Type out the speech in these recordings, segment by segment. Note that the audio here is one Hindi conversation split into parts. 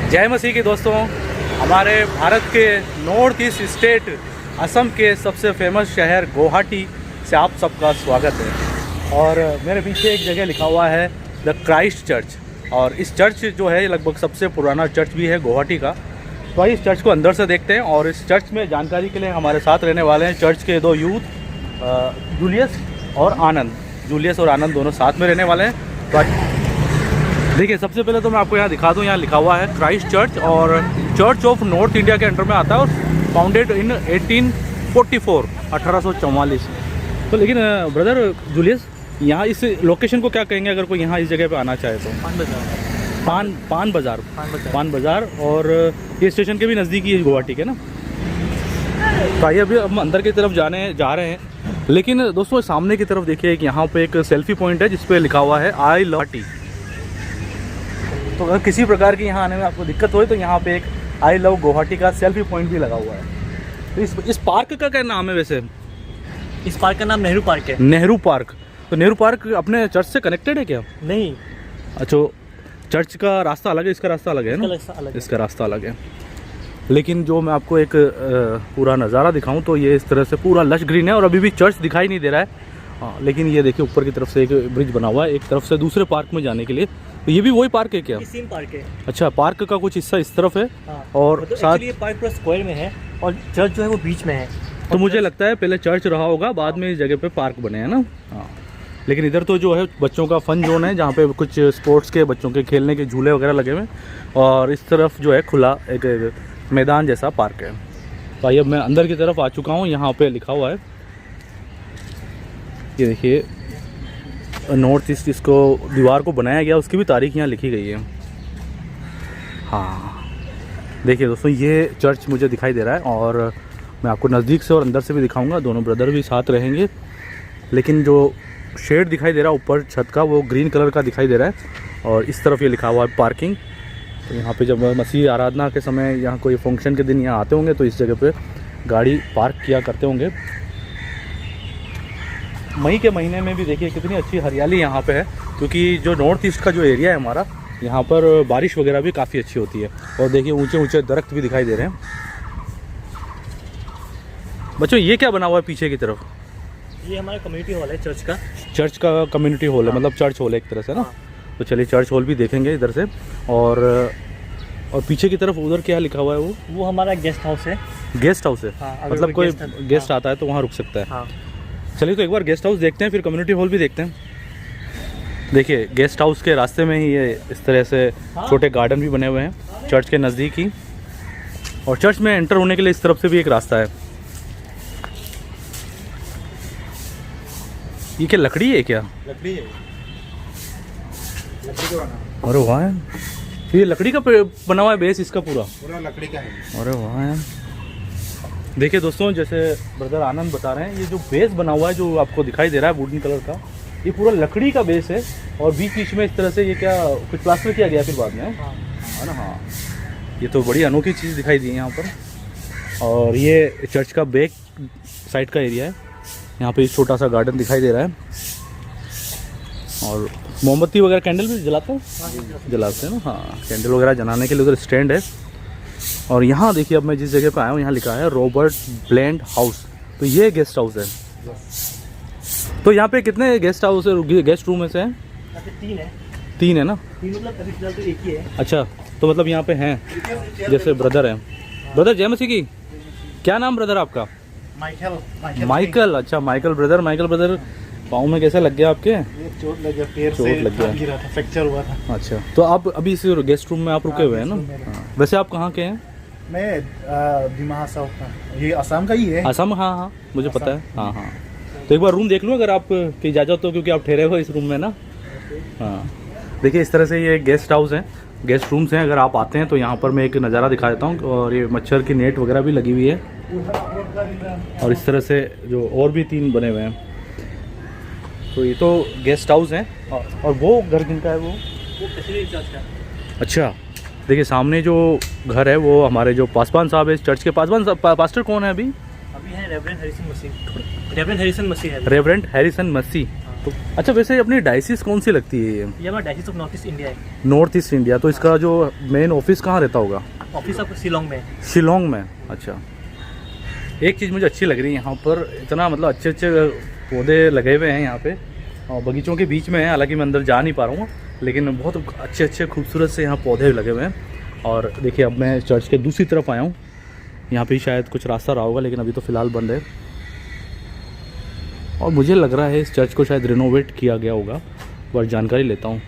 जय मसीह के दोस्तों। हमारे भारत के नॉर्थ ईस्ट स्टेट असम के सबसे फेमस शहर गुवाहाटी से आप सबका स्वागत है। और मेरे पीछे एक जगह लिखा हुआ है द क्राइस्ट चर्च, और इस चर्च जो है लगभग सबसे पुराना चर्च भी है गुवाहाटी का। तो आइए इस चर्च को अंदर से देखते हैं। और इस चर्च में जानकारी के लिए हमारे साथ रहने वाले हैं चर्च के दो यूथ, जूलियस और आनंद दोनों साथ में रहने वाले हैं। तो देखिए, सबसे पहले तो मैं आपको यहाँ दिखा दूँ, यहाँ लिखा हुआ है क्राइस्ट चर्च, और चर्च ऑफ नॉर्थ इंडिया के अंडर में आता है और फाउंडेड इन 1844। तो लेकिन ब्रदर जूलियस, यहाँ इस लोकेशन को क्या कहेंगे अगर कोई यहाँ इस जगह पे आना चाहे तो? पान बाज़ार। और ये स्टेशन के भी नज़दीक ही है गुवाहाटी के ना। तो आइए अभी हम अंदर की तरफ जा रहे हैं। लेकिन दोस्तों सामने की तरफ देखिए कि यहाँ पे एक सेल्फी पॉइंट है जिस पे लिखा हुआ है आई लव टी। तो अगर किसी प्रकार की यहाँ आने में आपको दिक्कत हो तो यहाँ पे एक आई लव गुवाहाटी का सेल्फी पॉइंट भी लगा हुआ है। तो इस पार्क का क्या नाम है वैसे? इस पार्क का नाम नेहरू पार्क है। नेहरू पार्क। तो नेहरू पार्क अपने चर्च से कनेक्टेड है क्या? नहीं। अच्छा, चर्च का रास्ता अलग है, इसका रास्ता अलग है ना? इसका रास्ता अलग है। लेकिन जो मैं आपको एक पूरा नज़ारा दिखाऊं तो ये इस तरह से पूरा लश ग्रीन है और अभी भी चर्च दिखाई नहीं दे रहा है। हाँ, लेकिन ये देखिए ऊपर की तरफ से एक ब्रिज बना हुआ है एक तरफ से दूसरे पार्क में जाने के लिए। तो ये भी वही पार्क है क्या? सेम पार्क है। अच्छा, पार्क का कुछ हिस्सा इस तरफ है। हाँ, और मतलब साथ ये पार्क पूरा स्क्वायर में है और चर्च जो है वो बीच में है। तो मुझे लगता है पहले चर्च रहा होगा, बाद में इस जगह पे पार्क बने हैं ना। हाँ, लेकिन इधर तो जो है बच्चों का फन जोन है जहाँ पे कुछ स्पोर्ट्स के बच्चों के खेलने के झूले वगैरह लगे हुए हैं, और इस तरफ जो है खुला एक मैदान जैसा पार्क है। तो आइए मैं अंदर की तरफ आ चुका हूँ। यहाँ पे लिखा हुआ है, ये देखिए नॉर्थ ईस्ट, इसको दीवार को बनाया गया उसकी भी तारीख यहाँ लिखी गई है। हाँ देखिए दोस्तों, ये चर्च मुझे दिखाई दे रहा है और मैं आपको नज़दीक से और अंदर से भी दिखाऊंगा, दोनों ब्रदर भी साथ रहेंगे। लेकिन जो शेड दिखाई दे रहा है ऊपर छत का वो ग्रीन कलर का दिखाई दे रहा है, और इस तरफ ये लिखा हुआ है पार्किंग। तो यहाँ पे जब मसीह आराधना के समय यहाँ कोई फंक्शन के दिन यहाँ आते होंगे तो इस जगह पे गाड़ी पार्क किया करते होंगे। मई के महीने में भी देखिए कितनी अच्छी हरियाली यहाँ पे है, क्योंकि जो नॉर्थ ईस्ट का जो एरिया है हमारा, यहाँ पर बारिश वगैरह भी काफ़ी अच्छी होती है। और देखिए ऊंचे ऊंचे दरख्त भी दिखाई दे रहे हैं। बच्चों ये क्या बना हुआ है पीछे की तरफ? ये हमारा कम्युनिटी हॉल है चर्च का। चर्च का कम्युनिटी हॉल है, मतलब चर्च हॉल है एक तरह से ना। हाँ। तो चलिए चर्च हॉल भी देखेंगे इधर से। और पीछे की तरफ उधर क्या लिखा हुआ है? वो हमारा गेस्ट हाउस है। गेस्ट हाउस है। हाँ, मतलब कोई गेस्ट आता है तो वहाँ रुक सकता है। हाँ। चलिए तो एक बार गेस्ट हाउस देखते हैं, फिर कम्युनिटी हॉल भी देखते हैं। देखिए गेस्ट हाउस के रास्ते में ही ये इस तरह से छोटे गार्डन भी बने हुए हैं चर्च के नज़दीक ही। और चर्च में एंटर होने के लिए इस तरफ से भी एक रास्ता है। ये क्या लकड़ी है क्या? लकड़ी है। लकड़ी का बना। अरे वाह, ये लकड़ी का बना हुआ है बेस इसका पूरा लकड़ी का है। अरे वाह यार। देखिए दोस्तों, जैसे ब्रदर आनंद बता रहे हैं, ये जो बेस बना हुआ है जो आपको दिखाई दे रहा है वुडन कलर का, ये पूरा लकड़ी का बेस है। और बीच बीच में इस तरह से ये क्या कुछ प्लास्टर किया गया फिर बाद में है ना? हाँ, ये तो बड़ी अनोखी चीज़ दिखाई दी है यहाँ पर। और ये चर्च का बैक साइड का एरिया है। यहाँ पे छोटा सा गार्डन दिखाई दे रहा है। और मोमबत्ती वगैरह कैंडल भी जलाते हैं? जलाते हैं ना। हाँ, कैंडल वगैरह जलाने के लिए उधर स्टैंड है। और यहाँ देखिए, अब मैं जिस जगह पे आया हूँ यहाँ लिखा है रॉबर्ट ब्लेंड हाउस। तो ये गेस्ट हाउस है। तो यहाँ पे कितने गेस्ट हाउस है, गेस्ट रूम में से हैं? 3 है। 3 है ना? 3 मतलब अभी फिलहाल तो एक ही है। अच्छा, तो मतलब यहाँ पे हैं जैसे ब्रदर हैं। ब्रदर जय मसीह की। क्या नाम ब्रदर आपका? माइकल। अच्छा माइकल ब्रदर, पाँव में कैसा लग गया आपके? चोट लग गया, पैर से गिरा था, फ्रैक्चर हुआ था। अच्छा, तो आप अभी इस गेस्ट रूम में आप रुके हुए हैं ना? हाँ। वैसे आप कहाँ के हैं? मैं दिमाग साउथ का, ये असम का ही है। असम? हाँ, मुझे पता है। हाँ, तो एक बार रूम देख लूँ अगर आप की इजाज़त हो, क्योंकि आप ठहरे हो इस रूम में ना। हाँ, देखिए इस तरह से ये गेस्ट हाउस है, गेस्ट रूम्स हैं। अगर आप आते हैं तो यहाँ पर मैं एक नज़ारा दिखा देता हूँ। और ये मच्छर की नेट वगैरह भी लगी हुई है। और इस तरह से जो और भी 3 बने हुए हैं। तो ये तो गेस्ट हाउस है। और वो घर जिनका है वो प्रेसिडेंट चर्च का। अच्छा, देखिए सामने जो घर है वो हमारे जो पासवान साहब है इस चर्च के। पास्टर कौन है अभी? है रेवरेंड हैरिसन मसीह। रेवरेंड हैरिसन मसीह है। रेवरेंड हैरिसन मसीह। तो अच्छा, वैसे अपनी डायसिस कौन सी लगती है ये? हमारा diocese of north east India है। North east India. तो इसका जो मेन ऑफिस कहाँ रहता होगा? ऑफिस आपको शिलोंग में है। शिलोंग में। अच्छा, एक चीज़ मुझे अच्छी लग रही है यहाँ पर, इतना मतलब अच्छे अच्छे पौधे लगे हुए हैं यहाँ पे और बगीचों के बीच में है। हालांकि मैं अंदर जा नहीं पा रहा हूँ, लेकिन बहुत अच्छे अच्छे खूबसूरत से यहाँ पौधे लगे हुए हैं। और देखिए, अब मैं चर्च के दूसरी तरफ आया हूँ। यहाँ पे शायद कुछ रास्ता रहा होगा, लेकिन अभी तो फ़िलहाल बंद है। और मुझे लग रहा है इस चर्च को शायद रिनोवेट किया गया होगा, पर जानकारी लेता हूँ।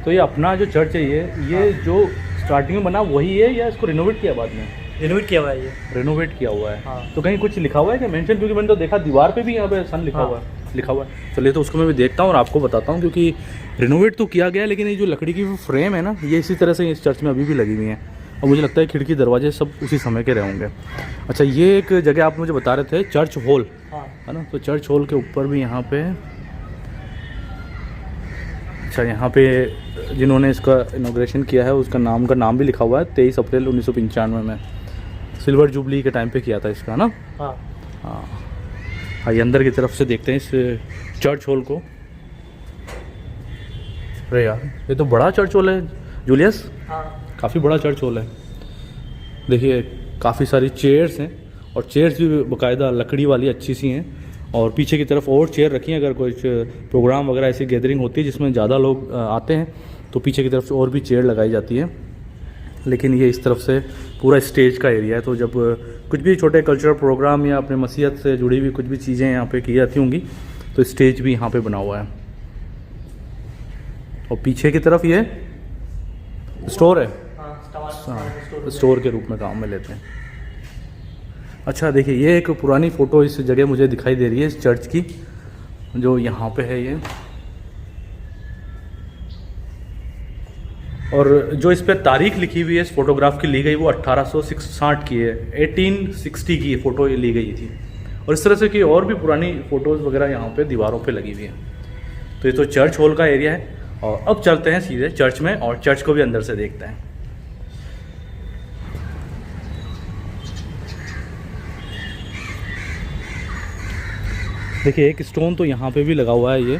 तो ये अपना जो चर्च है ये जो स्टार्टिंग में बना वही है या इसको रिनोवेट किया बाद में? रिनोवेट किया हुआ है ये। रिनोवेट किया हुआ है। हाँ। तो कहीं कुछ लिखा हुआ है क्या मेंशन? क्योंकि मैंने तो देखा दीवार पे भी यहाँ पे सन लिखा हाँ। हुआ है, लिखा हुआ है। चलिए, तो उसको मैं भी देखता हूँ और आपको बताता हूँ, क्योंकि रिनोवेट तो किया गया है, लेकिन ये जो लकड़ी की फ्रेम है ना, ये इसी तरह से इस चर्च में अभी भी लगी हुई है। और मुझे लगता है खिड़की दरवाजे सब उसी समय के रहे होंगे। अच्छा, ये एक जगह आप मुझे बता रहे थे, चर्च हॉल, हाँ। है ना? तो चर्च हॉल के ऊपर भी यहाँ पे, अच्छा, यहाँ पे जिन्होंने इसका इनॉग्रेशन किया है उसका नाम भी लिखा हुआ है। 23 अप्रैल 1995 में सिल्वर जुबली के टाइम पे किया था इसका ना। हाँ। हाँ, आइए अंदर की तरफ से देखते हैं इस चर्च हॉल को। अरे यार, ये तो बड़ा चर्च हॉल है जूलियस। हाँ। काफ़ी बड़ा चर्च हॉल है। देखिए, काफ़ी सारी चेयर्स हैं और चेयर्स भी बाकायदा लकड़ी वाली अच्छी सी हैं। और पीछे की तरफ और चेयर रखी हैं, अगर कोई प्रोग्राम वगैरह ऐसी गैदरिंग होती है जिसमें ज़्यादा लोग आते हैं तो पीछे की तरफ से और भी चेयर लगाई जाती है। लेकिन ये इस तरफ से पूरा स्टेज का एरिया है, तो जब कुछ भी छोटे कल्चरल प्रोग्राम या अपने मसीहत से जुड़ी हुई कुछ भी चीज़ें यहाँ पे की जाती होंगी तो स्टेज भी यहाँ पे बना हुआ है। और पीछे की तरफ ये स्टोर है। हाँ, स्टोर के रूप में काम में लेते हैं। अच्छा, देखिए, ये एक पुरानी फ़ोटो इस जगह मुझे दिखाई दे रही है, इस चर्च की, जो यहाँ पे है ये। और जो इस पर तारीख लिखी हुई है इस फोटोग्राफ की ली गई, वो 1860 की है, 1860 की फ़ोटो ली गई थी। और इस तरह से की और भी पुरानी फ़ोटोज़ वगैरह यहाँ पे दीवारों पे लगी हुई हैं। तो ये तो चर्च हॉल का एरिया है। और अब चलते हैं सीधे चर्च में और चर्च को भी अंदर से देखते हैं। देखिए, एक स्टोन तो यहाँ पे भी लगा हुआ है। ये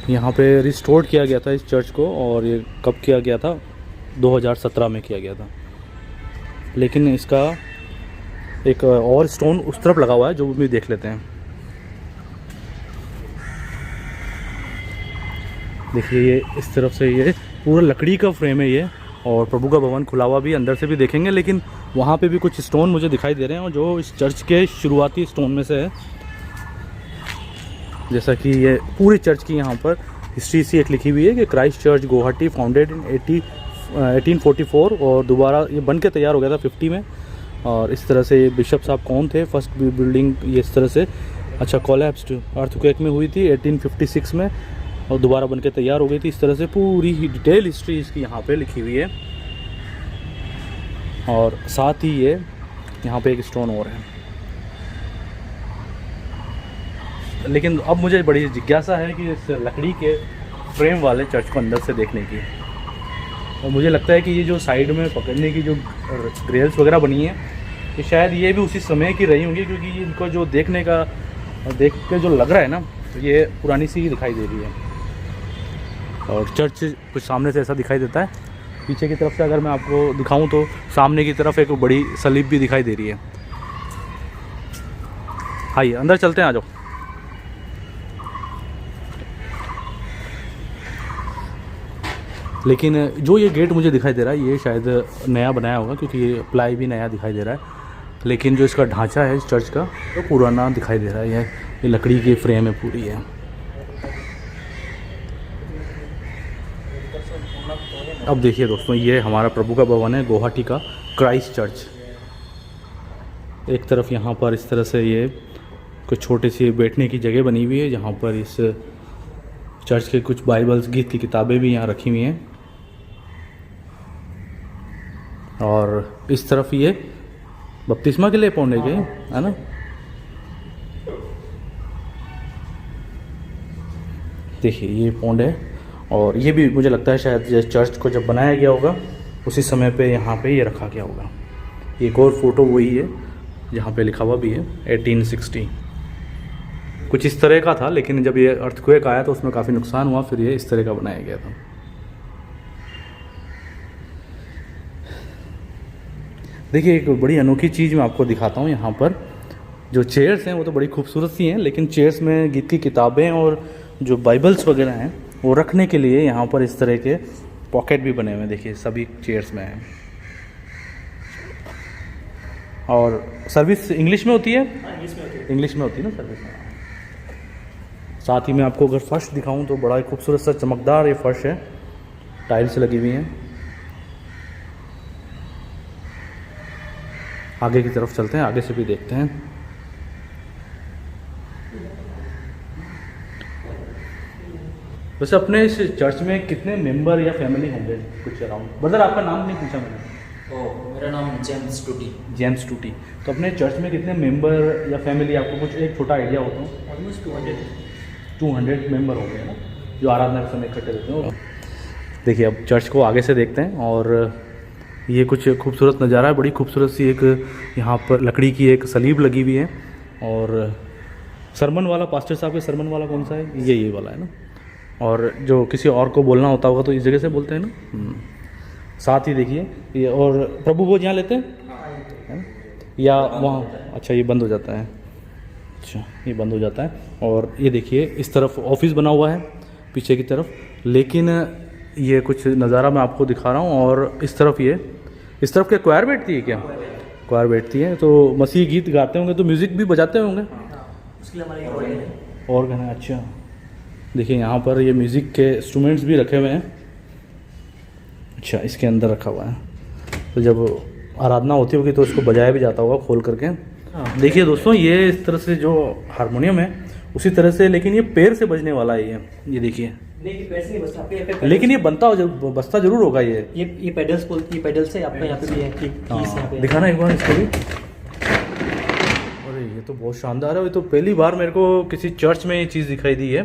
यहाँ पे रिस्टोर किया गया था इस चर्च को, और ये कब किया गया था? 2017 में किया गया था। लेकिन इसका एक और स्टोन उस तरफ लगा हुआ है, जो भी देख लेते हैं। देखिए, ये इस तरफ से ये पूरा लकड़ी का फ्रेम है ये, और प्रभु का भवन खुला हुआ भी अंदर से भी देखेंगे। लेकिन वहाँ पे भी कुछ स्टोन मुझे दिखाई दे रहे हैं, और जो इस चर्च के शुरुआती स्टोन में से है। जैसा कि ये पूरी चर्च की यहाँ पर हिस्ट्री सी एक लिखी हुई है कि Christ church Guwahati founded in 1844, और दोबारा ये बन के तैयार हो गया था 50 में। और इस तरह से बिशप साहब कौन थे, फर्स्ट बिल्डिंग ये इस तरह से, अच्छा, कोलैप्स्ड अर्थक्वेक में हुई थी 1856 में, और दोबारा बन के तैयार हो गई थी। इस तरह से पूरी डिटेल हिस्ट्री इसकी यहाँ पे लिखी हुई है। और साथ ही ये यहाँ पे एक स्टोन और है। लेकिन अब मुझे बड़ी जिज्ञासा है कि इस लकड़ी के फ्रेम वाले चर्च को अंदर से देखने की। और मुझे लगता है कि ये जो साइड में पकड़ने की जो ग्रिल्स वगैरह बनी है, ये शायद ये भी उसी समय की रही होंगी, क्योंकि इनको जो देख के जो लग रहा है ना, तो ये पुरानी सी ही दिखाई दे रही है। और चर्च कुछ सामने से ऐसा दिखाई देता है। पीछे की तरफ से अगर मैं आपको दिखाऊं तो सामने की तरफ एक बड़ी सलीब भी दिखाई दे रही है। आइए अंदर चलते हैं, आ जाओ। लेकिन जो ये गेट मुझे दिखाई दे रहा है, ये शायद नया बनाया होगा, क्योंकि ये प्लाई भी नया दिखाई दे रहा है। लेकिन जो इसका ढांचा है इस चर्च का, तो पुराना दिखाई दे रहा है। ये लकड़ी की फ्रेम है पूरी है। अब देखिए दोस्तों, ये हमारा प्रभु का भवन है गुवाहाटी का क्राइस्ट चर्च। एक तरफ यहाँ पर इस तरह से ये कुछ छोटी सी बैठने की जगह बनी हुई है, जहाँ पर इस चर्च के कुछ बाइबल्स, गीत की किताबें भी यहाँ रखी हुई हैं। और इस तरफ ये बपतिस्मा के लिए पौंडे गए, है ना। देखिए, ये पौंड है, और ये भी मुझे लगता है शायद चर्च को जब बनाया गया होगा उसी समय पे यहाँ पे ये रखा गया होगा। ये एक और फोटो वही है जहाँ पे लिखा हुआ भी है 1860। कुछ इस तरह का था, लेकिन जब ये अर्थक्वेक आया तो उसमें काफ़ी नुकसान हुआ, फिर ये इस तरह का बनाया गया था। देखिए एक बड़ी अनोखी चीज़ मैं आपको दिखाता हूँ। यहाँ पर जो चेयर्स हैं वो तो बड़ी खूबसूरत सी हैं, लेकिन चेयर्स में गीत की किताबें और जो बाइबल्स वगैरह हैं वो रखने के लिए यहाँ पर इस तरह के पॉकेट भी बने हुए हैं। देखिए सभी चेयर्स में हैं। और सर्विस इंग्लिश में होती है? इंग्लिश में होती है ना सर्विस। साथ ही मैं आपको अगर फर्श दिखाऊं तो बड़ा ही खूबसूरत सा चमकदार ये फर्श है, टाइल्स लगी हुई हैं। आगे की तरफ चलते हैं, आगे से भी देखते हैं। वैसे अपने इस चर्च में कितने मेंबर या फैमिली होंगे कुछ अराउंड? ब्रदर आपका नाम नहीं पूछा मैंने। मेरा नाम जेम्स टूटी। जेम्स टूटी। तो अपने चर्च में कितने मेंबर या फैमिली, आपको कुछ एक छोटा आइडिया हो तो? ऑलमोस्ट 200 मेंबर हो गए ना, जो आराधना के समय इकट्ठे रहते हैं। देखिए अब चर्च को आगे से देखते हैं, और ये कुछ खूबसूरत नज़ारा है। बड़ी खूबसूरत सी एक यहाँ पर लकड़ी की एक सलीब लगी हुई है। और सरमन वाला, पास्टर साहब के सरमन वाला कौन सा है? ये वाला है ना। और जो किसी और को बोलना होता होगा तो इस जगह से बोलते हैं ना। साथ ही देखिए ये, और प्रभु भोज यहाँ लेते हैं या वहाँ? अच्छा ये बंद हो जाता है। अच्छा ये बंद हो जाता है। और ये देखिए इस तरफ ऑफिस बना हुआ है पीछे की तरफ, लेकिन ये कुछ नज़ारा मैं आपको दिखा रहा हूँ। और इस तरफ इस तरफ क्या क्वायर बैठती है? क्या क्वायर बैठती है? तो मसीह गीत गाते होंगे तो म्यूज़िक भी बजाते होंगे। उसके लिए हमारे ऑर्गन है। अच्छा देखिए यहाँ पर ये म्यूज़िक के इंस्ट्रूमेंट्स भी रखे हुए हैं। अच्छा इसके अंदर रखा हुआ है, तो जब आराधना होती होगी तो इसको बजाया भी जाता होगा खोल करके। देखिए दोस्तों ये इस तरह से जो हारमोनियम है उसी तरह से, लेकिन ये पैर से बजने वाला है। ये देखिए, लेकिन ये बजता जरूर होगा। ये पेडल्स है आपका, यहाँ पे भी है कीज यहाँ पे। दिखाना एक बार इसको भी। अरे ये तो बहुत शानदार है। ये तो पहली बार मेरे को किसी चर्च में ये चीज़ दिखाई दी है।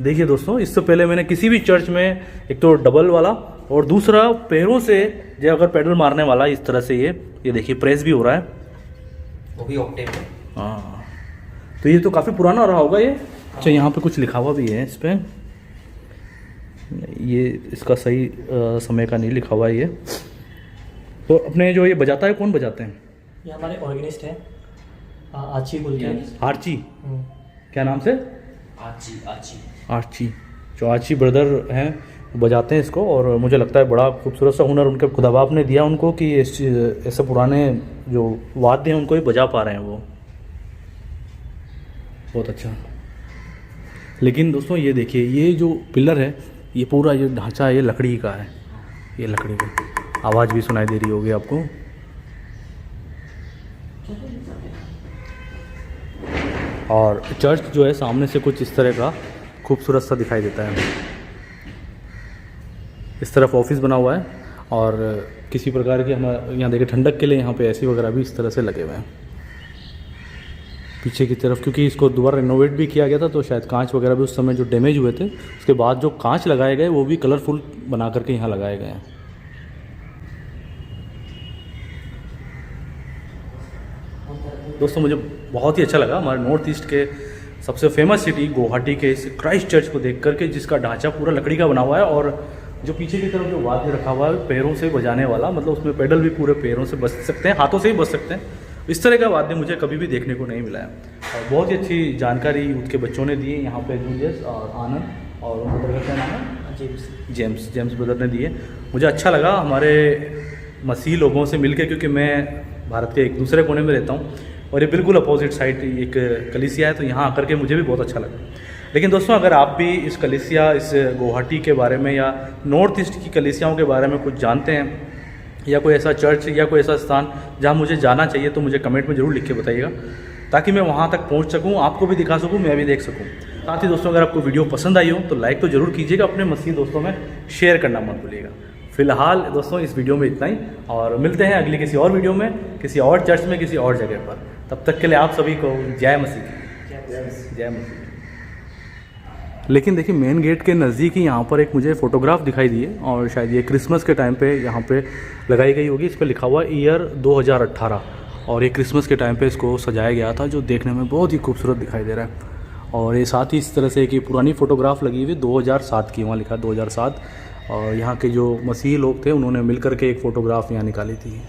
देखिए दोस्तों इससे पहले मैंने किसी भी चर्च में एक तो डबल वाला और दूसरा पैरों से जो अगर पेडल मारने वाला इस तरह से ये देखिए प्रेस भी हो रहा है, वो भी ऑक्टेव है। हाँ तो ये तो काफ़ी पुराना रहा होगा ये। अच्छा यहाँ पे कुछ लिखा हुआ भी है इस पर, ये इसका सही समय का नहीं लिखा हुआ है ये। तो अपने जो ये बजाता है कौन बजाते हैं? ये हमारे ऑर्गेनिस्ट है आची बोल के। आर्ची? क्या नाम से? आर्ची। जो आर्ची ब्रदर हैं बजाते हैं इसको, और मुझे लगता है बड़ा खूबसूरत सा हुनर उनके खुदा बाप ने दिया उनको कि ऐसे पुराने जो वाद्य हैं उनको ही बजा पा रहे हैं वो। बहुत अच्छा। लेकिन दोस्तों ये देखिए ये जो पिलर है, ये पूरा ये ढांचा है, ये लकड़ी का है। ये लकड़ी का आवाज़ भी सुनाई दे रही होगी आपको। और चर्च जो है सामने से कुछ इस तरह का खूबसूरत सा दिखाई देता है। इस तरफ ऑफिस बना हुआ है, और किसी प्रकार की हम यहाँ देखिए ठंडक के लिए यहाँ पे एसी वगैरह भी इस तरह से लगे हुए हैं पीछे की तरफ, क्योंकि इसको दोबारा रिनोवेट भी किया गया था तो शायद कांच वगैरह भी उस समय जो डैमेज हुए थे उसके बाद जो कांच लगाए गए वो भी कलरफुल बना करके यहाँ लगाए गए हैं। दोस्तों मुझे बहुत ही अच्छा लगा हमारे नॉर्थ ईस्ट के सबसे फेमस सिटी गुवाहाटी के इस क्राइस्ट चर्च को देख करके, जिसका ढांचा पूरा लकड़ी का बना हुआ है, और जो पीछे की तरफ जो वाद्य रखा हुआ है पैरों से बजाने वाला, मतलब उसमें पेडल भी पूरे पैरों से बज सकते हैं, हाथों से ही बज सकते हैं। इस तरह का वाद्य मुझे कभी भी देखने को नहीं मिला है। और बहुत ही अच्छी जानकारी उनके बच्चों ने दी है यहाँ पे, जूलियस और आनंद, और उनका ब्रदर का नाम है जेम्स ब्रदर ने दिए। मुझे अच्छा लगा हमारे मसीह लोगों से मिलकर, क्योंकि मैं भारत के एक दूसरे कोने में रहता हूँ और ये बिल्कुल अपोजिट साइड एक कलीसिया है, तो यहाँ आकर के मुझे भी बहुत अच्छा लगा। लेकिन दोस्तों अगर आप भी इस कलीसिया, इस गुवाहाटी के बारे में या नॉर्थ ईस्ट की कलीसियाओं के बारे में कुछ जानते हैं, या कोई ऐसा चर्च या कोई ऐसा स्थान जहाँ मुझे जाना चाहिए, तो मुझे कमेंट में ज़रूर लिख के बताइएगा, ताकि मैं वहाँ तक पहुँच सकूँ, आपको भी दिखा सकूँ, मैं भी देख सकूँ। साथ ही दोस्तों अगर आपको वीडियो पसंद आई हो तो लाइक तो ज़रूर कीजिएगा, अपने मसीह दोस्तों में शेयर करना मत भूलिएगा। फिलहाल दोस्तों इस वीडियो में इतना ही, और मिलते हैं अगली किसी और वीडियो में, किसी और चर्च में, किसी और जगह पर। तब तक के लिए आप सभी को जय मसीह। जय मसीह। लेकिन देखिए मेन गेट के नज़दीक ही यहाँ पर एक मुझे फ़ोटोग्राफ दिखाई दी है, और शायद ये क्रिसमस के टाइम पे यहाँ पे लगाई गई होगी। इस पर लिखा हुआ ईयर 2018, और ये क्रिसमस के टाइम पे इसको सजाया गया था, जो देखने में बहुत ही खूबसूरत दिखाई दे रहा है। और ये साथ ही इस तरह से कि पुरानी फ़ोटोग्राफ लगी हुई 2007 की, वहाँ लिखा 2007। और यहाँ के जो मसीही लोग थे उन्होंने मिलकर के एक फ़ोटोग्राफ यहाँ निकाली थी।